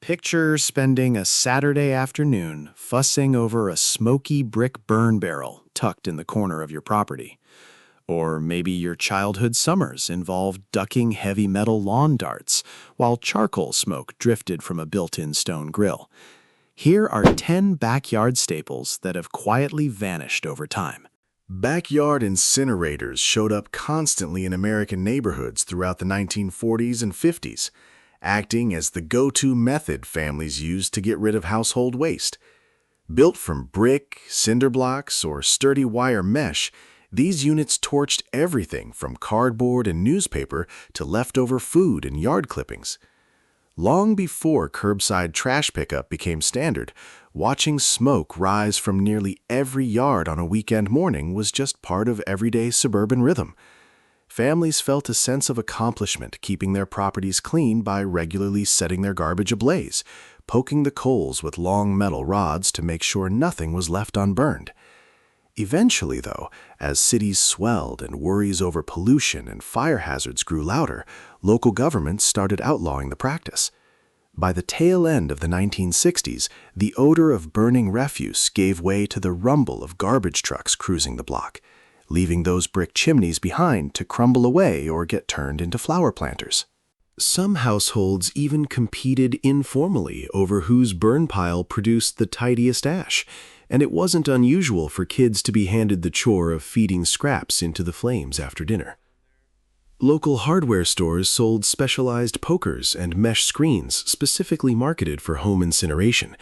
Picture spending a Saturday afternoon fussing over a smoky brick burn barrel tucked in the corner of your property. Or maybe your childhood summers involved ducking heavy metal lawn darts while charcoal smoke drifted from a built-in stone grill. Here are 10 backyard staples that have quietly vanished over time. Backyard incinerators showed up constantly in American neighborhoods throughout the 1940s and 50s, acting as the go-to method families used to get rid of household waste. Built from brick, cinder blocks, or sturdy wire mesh, these units torched everything from cardboard and newspaper to leftover food and yard clippings. Long before curbside trash pickup became standard, watching smoke rise from nearly every yard on a weekend morning was just part of everyday suburban rhythm. Families felt a sense of accomplishment keeping their properties clean by regularly setting their garbage ablaze, poking the coals with long metal rods to make sure nothing was left unburned. Eventually, though, as cities swelled and worries over pollution and fire hazards grew louder, local governments started outlawing the practice. By the tail end of the 1960s, the odor of burning refuse gave way to the rumble of garbage trucks cruising the block, leaving those brick chimneys behind to crumble away or get turned into flower planters. Some households even competed informally over whose burn pile produced the tidiest ash, and it wasn't unusual for kids to be handed the chore of feeding scraps into the flames after dinner. Local hardware stores sold specialized pokers and mesh screens specifically marketed for home incineration,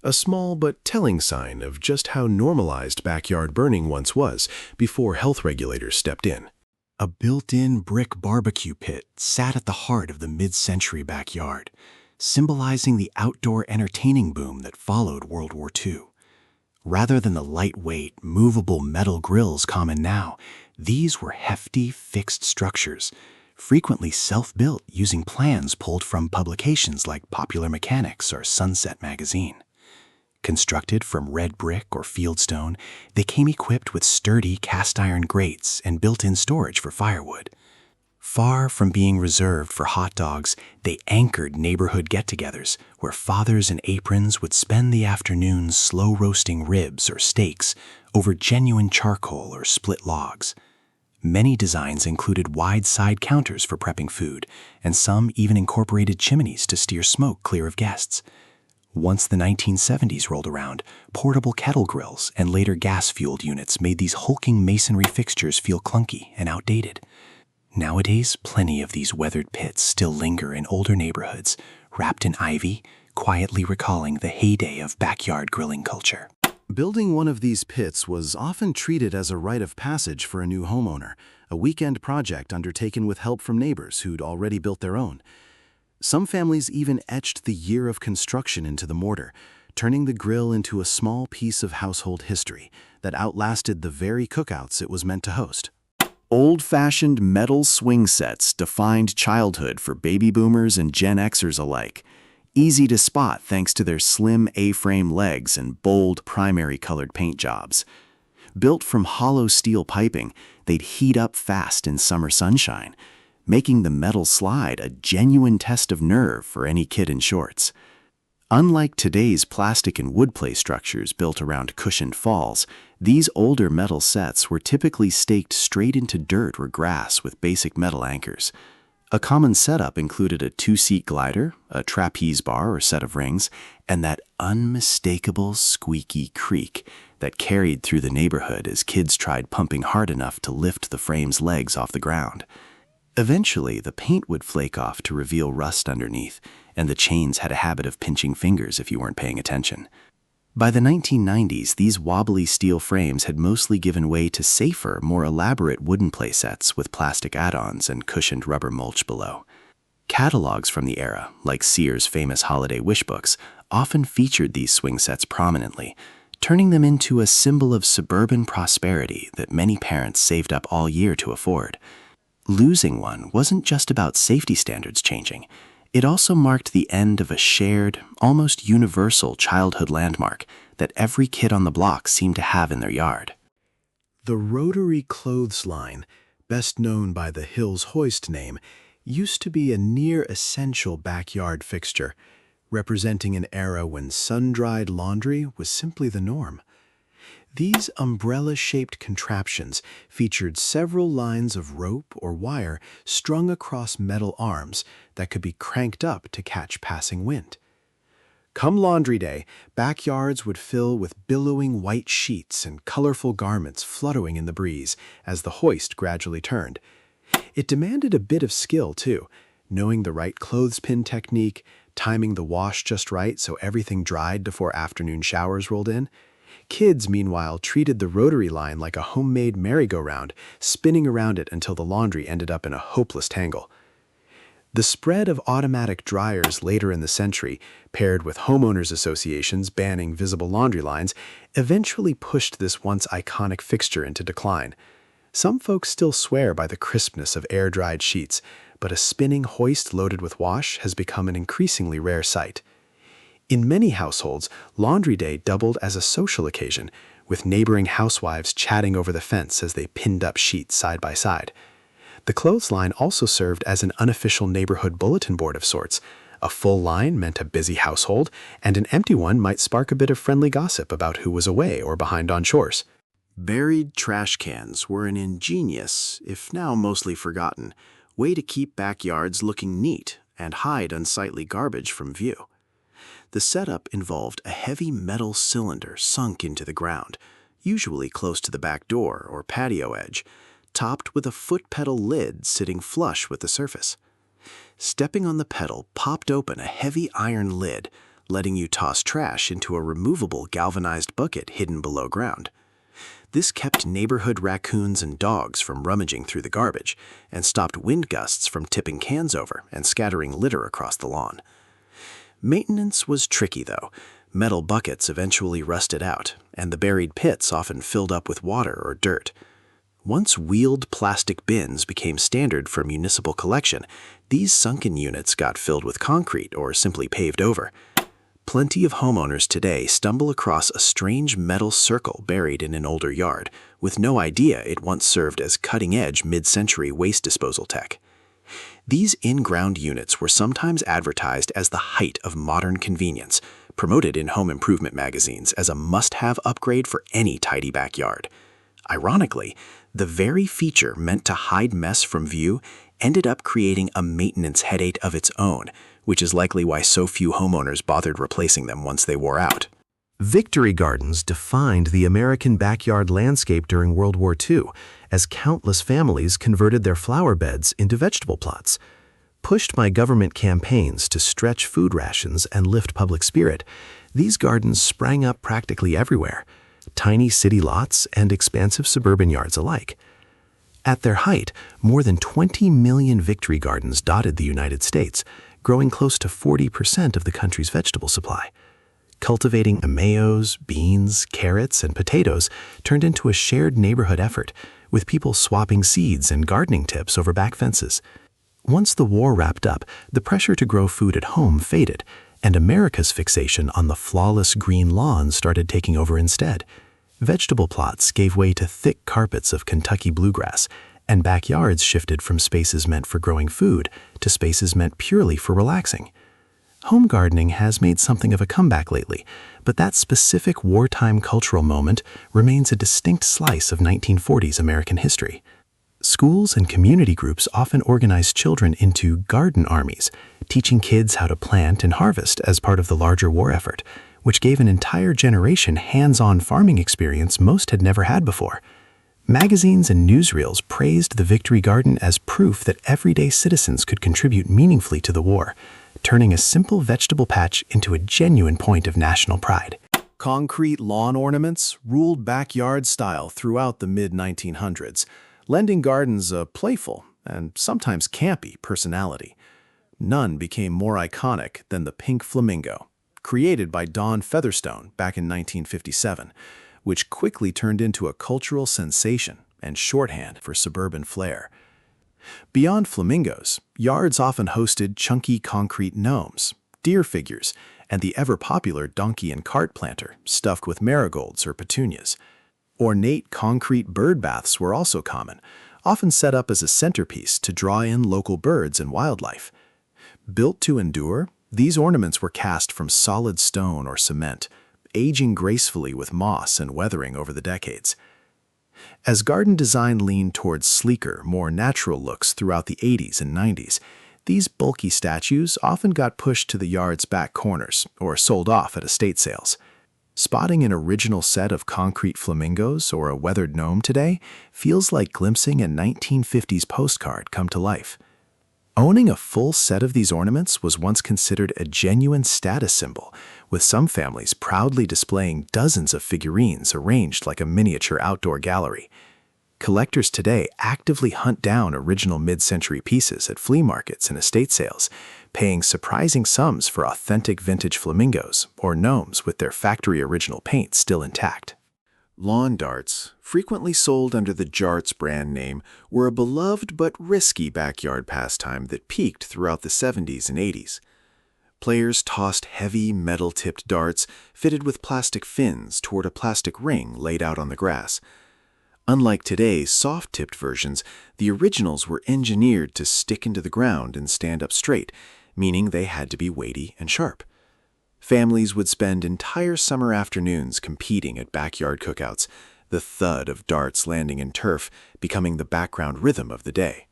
a small but telling sign of just how normalized backyard burning once was before health regulators stepped in. A built-in brick barbecue pit sat at the heart of the mid-century backyard, symbolizing the outdoor entertaining boom that followed World War II. Rather than the lightweight, movable metal grills common now, these were hefty, fixed structures, frequently self-built using plans pulled from publications like Popular Mechanics or Sunset magazine. Constructed from red brick or fieldstone, they came equipped with sturdy cast-iron grates and built-in storage for firewood. Far from being reserved for hot dogs, they anchored neighborhood get-togethers where fathers in aprons would spend the afternoons slow-roasting ribs or steaks over genuine charcoal or split logs. Many designs included wide side counters for prepping food, and some even incorporated chimneys to steer smoke clear of guests. Once the 1970s rolled around, portable kettle grills and later gas-fueled units made these hulking masonry fixtures feel clunky and outdated. Nowadays, plenty of these weathered pits still linger in older neighborhoods, wrapped in ivy, quietly recalling the heyday of backyard grilling culture. Building one of these pits was often treated as a rite of passage for a new homeowner, a weekend project undertaken with help from neighbors who'd already built their own. Some families even etched the year of construction into the mortar, turning the grill into a small piece of household history that outlasted the very cookouts it was meant to host. Old-fashioned metal swing sets defined childhood for baby boomers and Gen Xers alike, easy to spot thanks to their slim A-frame legs and bold primary-colored paint jobs. Built from hollow steel piping, they'd heat up fast in summer sunshine, making the metal slide a genuine test of nerve for any kid in shorts. Unlike today's plastic and wood play structures built around cushioned falls, these older metal sets were typically staked straight into dirt or grass with basic metal anchors. A common setup included a two-seat glider, a trapeze bar or set of rings, and that unmistakable squeaky creak that carried through the neighborhood as kids tried pumping hard enough to lift the frame's legs off the ground. Eventually, the paint would flake off to reveal rust underneath, and the chains had a habit of pinching fingers if you weren't paying attention. By the 1990s, these wobbly steel frames had mostly given way to safer, more elaborate wooden playsets with plastic add-ons and cushioned rubber mulch below. Catalogs from the era, like Sears' famous holiday wish books, often featured these swing sets prominently, turning them into a symbol of suburban prosperity that many parents saved up all year to afford. Losing one wasn't just about safety standards changing. It also marked the end of a shared, almost universal childhood landmark that every kid on the block seemed to have in their yard. The rotary clothesline, best known by the Hills Hoist name, used to be a near-essential backyard fixture. representing an era when sun-dried laundry was simply the norm. These umbrella-shaped contraptions featured several lines of rope or wire strung across metal arms that could be cranked up to catch passing wind. Come laundry day, backyards would fill with billowing white sheets and colorful garments fluttering in the breeze as the hoist gradually turned. It demanded a bit of skill, too, knowing the right clothespin technique, timing the wash just right so everything dried before afternoon showers rolled in. Kids, meanwhile, treated the rotary line like a homemade merry-go-round, spinning around it until the laundry ended up in a hopeless tangle. The spread of automatic dryers later in the century, paired with homeowners associations banning visible laundry lines, eventually pushed this once iconic fixture into decline. Some folks still swear by the crispness of air-dried sheets, but a spinning hoist loaded with wash has become an increasingly rare sight. In many households, laundry day doubled as a social occasion, with neighboring housewives chatting over the fence as they pinned up sheets side by side. The clothesline also served as an unofficial neighborhood bulletin board of sorts. A full line meant a busy household, and an empty one might spark a bit of friendly gossip about who was away or behind on chores. Buried trash cans were an ingenious, if now mostly forgotten, way to keep backyards looking neat and hide unsightly garbage from view. The setup involved a heavy metal cylinder sunk into the ground, usually close to the back door or patio edge, topped with a foot pedal lid sitting flush with the surface. Stepping on the pedal popped open a heavy iron lid, letting you toss trash into a removable galvanized bucket hidden below ground. This kept neighborhood raccoons and dogs from rummaging through the garbage and stopped wind gusts from tipping cans over and scattering litter across the lawn. Maintenance was tricky, though. Metal buckets eventually rusted out, and the buried pits often filled up with water or dirt. Once wheeled plastic bins became standard for municipal collection, these sunken units got filled with concrete or simply paved over. Plenty of homeowners today stumble across a strange metal circle buried in an older yard, with no idea it once served as cutting-edge mid-century waste disposal tech. These in-ground units were sometimes advertised as the height of modern convenience, promoted in home improvement magazines as a must-have upgrade for any tidy backyard. Ironically, the very feature meant to hide mess from view ended up creating a maintenance headache of its own, which is likely why so few homeowners bothered replacing them once they wore out. Victory gardens defined the American backyard landscape during World War II, as countless families converted their flower beds into vegetable plots. Pushed by government campaigns to stretch food rations and lift public spirit, these gardens sprang up practically everywhere, tiny city lots and expansive suburban yards alike. At their height, more than 20 million victory gardens dotted the United States, growing close to 40% of the country's vegetable supply. Cultivating tomatoes, beans, carrots, and potatoes turned into a shared neighborhood effort, with people swapping seeds and gardening tips over back fences. Once the war wrapped up, the pressure to grow food at home faded, and America's fixation on the flawless green lawn started taking over instead. Vegetable plots gave way to thick carpets of Kentucky bluegrass, and backyards shifted from spaces meant for growing food to spaces meant purely for relaxing. Home gardening has made something of a comeback lately, but that specific wartime cultural moment remains a distinct slice of 1940s American history. Schools and community groups often organized children into garden armies, teaching kids how to plant and harvest as part of the larger war effort, which gave an entire generation hands-on farming experience most had never had before. Magazines and newsreels praised the Victory Garden as proof that everyday citizens could contribute meaningfully to the war, turning a simple vegetable patch into a genuine point of national pride. Concrete lawn ornaments ruled backyard style throughout the mid-1900s, lending gardens a playful and sometimes campy personality. None became more iconic than the pink flamingo, created by Don Featherstone back in 1957, which quickly turned into a cultural sensation and shorthand for suburban flair. Beyond flamingos, yards often hosted chunky concrete gnomes, deer figures, and the ever-popular donkey and cart planter stuffed with marigolds or petunias. Ornate concrete bird baths were also common, often set up as a centerpiece to draw in local birds and wildlife. Built to endure, These ornaments were cast from solid stone or cement, aging gracefully with moss and weathering over the decades. As garden design leaned towards sleeker, more natural looks throughout the 80s and 90s, these bulky statues often got pushed to the yard's back corners or sold off at estate sales. Spotting an original set of concrete flamingos or a weathered gnome today feels like glimpsing a 1950s postcard come to life. Owning a full set of these ornaments was once considered a genuine status symbol, with some families proudly displaying dozens of figurines arranged like a miniature outdoor gallery. Collectors today actively hunt down original mid-century pieces at flea markets and estate sales, paying surprising sums for authentic vintage flamingos or gnomes with their factory original paint still intact. Lawn darts, frequently sold under the Jarts brand name, were a beloved but risky backyard pastime that peaked throughout the 70s and 80s. Players tossed heavy, metal-tipped darts fitted with plastic fins toward a plastic ring laid out on the grass. Unlike today's soft-tipped versions, the originals were engineered to stick into the ground and stand up straight, meaning they had to be weighty and sharp. Families would spend entire summer afternoons competing at backyard cookouts, the thud of darts landing in turf becoming the background rhythm of the day.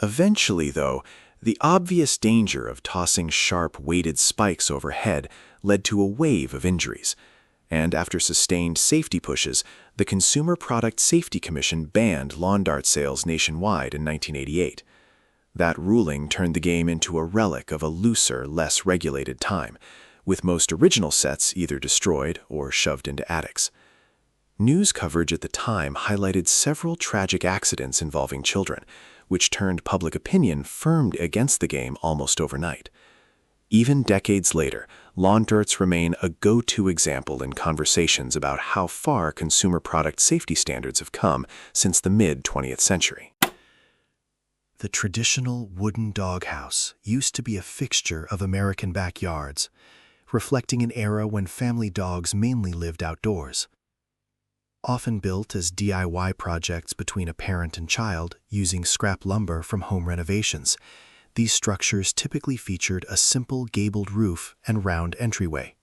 Eventually, though, the obvious danger of tossing sharp, weighted spikes overhead led to a wave of injuries, and after sustained safety pushes, the Consumer Product Safety Commission banned lawn dart sales nationwide in 1988. That ruling turned the game into a relic of a looser, less regulated time, with most original sets either destroyed or shoved into attics. News coverage at the time highlighted several tragic accidents involving children, which turned public opinion firm against the game almost overnight. Even decades later, lawn darts remain a go-to example in conversations about how far consumer product safety standards have come since the mid-20th century. The traditional wooden doghouse used to be a fixture of American backyards, reflecting an era when family dogs mainly lived outdoors. Often built as DIY projects between a parent and child using scrap lumber from home renovations, these structures typically featured a simple gabled roof and round entryway.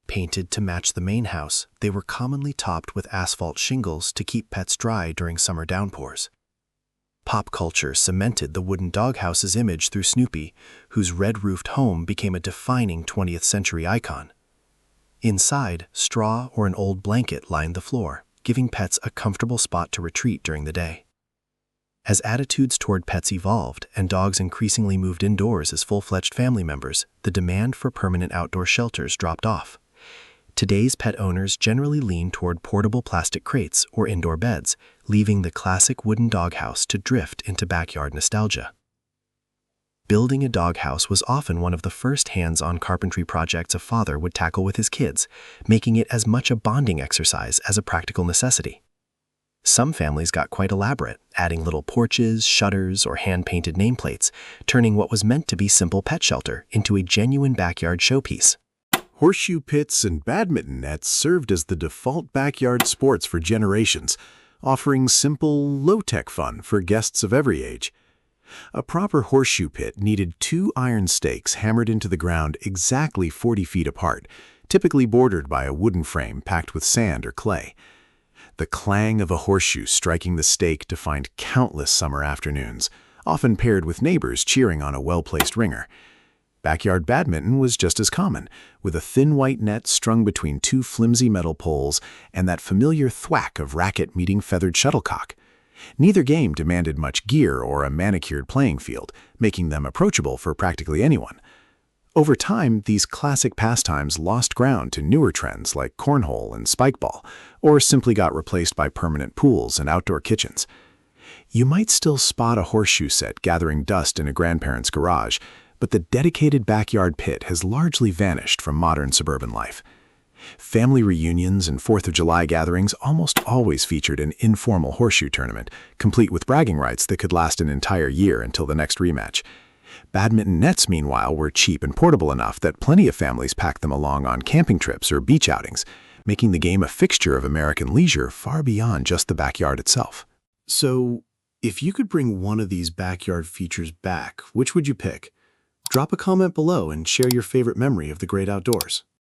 Painted to match the main house, they were commonly topped with asphalt shingles to keep pets dry during summer downpours. Pop culture cemented the wooden doghouse's image through Snoopy, whose red-roofed home became a defining 20th century icon. Inside, straw or an old blanket lined the floor, giving pets a comfortable spot to retreat during the day. As attitudes toward pets evolved and dogs increasingly moved indoors as full-fledged family members, the demand for permanent outdoor shelters dropped off. Today's pet owners generally lean toward portable plastic crates or indoor beds, leaving the classic wooden doghouse to drift into backyard nostalgia. Building a doghouse was often one of the first hands-on carpentry projects a father would tackle with his kids, making it as much a bonding exercise as a practical necessity. Some families got quite elaborate, adding little porches, shutters, or hand-painted nameplates, turning what was meant to be simple pet shelter into a genuine backyard showpiece. Horseshoe pits and badminton nets served as the default backyard sports for generations, offering simple, low-tech fun for guests of every age. A proper horseshoe pit needed 2 iron stakes hammered into the ground exactly 40 feet apart, typically bordered by a wooden frame packed with sand or clay. The clang of a horseshoe striking the stake defined countless summer afternoons, often paired with neighbors cheering on a well-placed ringer. Backyard badminton was just as common, with a thin white net strung between 2 flimsy metal poles and that familiar thwack of racket meeting feathered shuttlecock. Neither game demanded much gear or a manicured playing field, making them approachable for practically anyone. Over time, these classic pastimes lost ground to newer trends like cornhole and spikeball, or simply got replaced by permanent pools and outdoor kitchens. You might still spot a horseshoe set gathering dust in a grandparent's garage, but the dedicated backyard pit has largely vanished from modern suburban life. Family reunions and 4th of July gatherings almost always featured an informal horseshoe tournament, complete with bragging rights that could last an entire year until the next rematch. Badminton nets, meanwhile, were cheap and portable enough that plenty of families packed them along on camping trips or beach outings, making the game a fixture of American leisure far beyond just the backyard itself. So, if you could bring one of these backyard features back, which would you pick? Drop a comment below and share your favorite memory of the great outdoors.